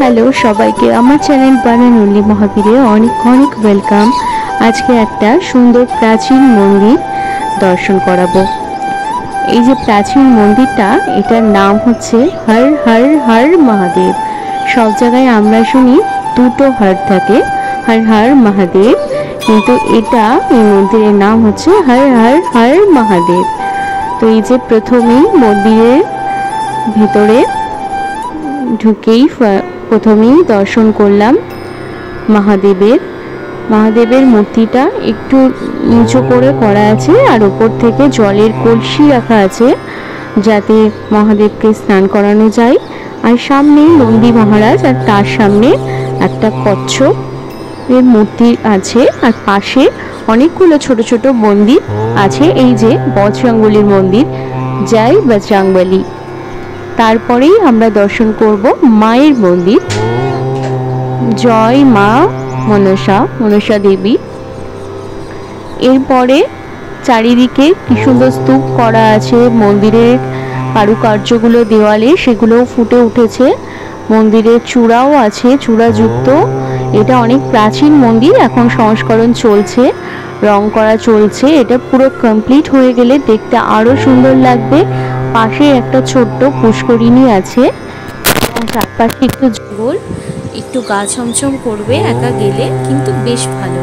Hello সবাইকে আমার channel বানানুল্লি মহাবীরে অনেক অনেক ওয়েলকাম। আজকে একটা সুন্দর প্রাচীন মন্দির দর্শন করাবো। এই যে প্রাচীন মন্দিরটা, এটার নাম হচ্ছে হর হর হর মহাদেব। সব জায়গায় আমরা শুনি দুটো হর থাকে, হর হর মহাদেব, কিন্তু এই মন্দিরের নাম হচ্ছে হর হর হর মহাদেব। তো এই যে প্রথমেই মন্দিরের ভেতরে ঢুকেই প্রথমেই দর্শন করলাম মহাদেবের মূর্তিটা একটু নিচু করে করা আছে, আর ওপর থেকে জলের কলসি রাখা আছে যাতে মহাদেবকে স্নান করানো যায়। আর সামনে নন্দী মহারাজ, আর তার সামনে একটা কচ্ছপের মূর্তি আছে, আর পাশে অনেকগুলো ছোট ছোট মন্দির আছে। এই যে বজরংবলীর মন্দির, জয় বজরংবলী। তারপরেই আমরা দর্শন করব মায়ের মন্দির, জয় মা মনসা দেবী। এরপরে চারিদিকে কি সুন্দর স্তূপ করা আছে, মন্দিরের কারুকার্যগুলো দেওয়ালে সেগুলোও ফুটে উঠেছে। মন্দিরের চূড়াও আছে, চূড়াযুক্ত। এটা অনেক প্রাচীন মন্দির, এখন সংস্করণ চলছে, রং করা চলছে। এটা পুরো কমপ্লিট হয়ে গেলে দেখতে আরো সুন্দর লাগবে। পাশে একটা ছোট্ট পুষ্করিণী আছে, চারপাশে একটু জঙ্গল, একটু গা ছমছম করবে একা গেলে, কিন্তু বেশ ভালো।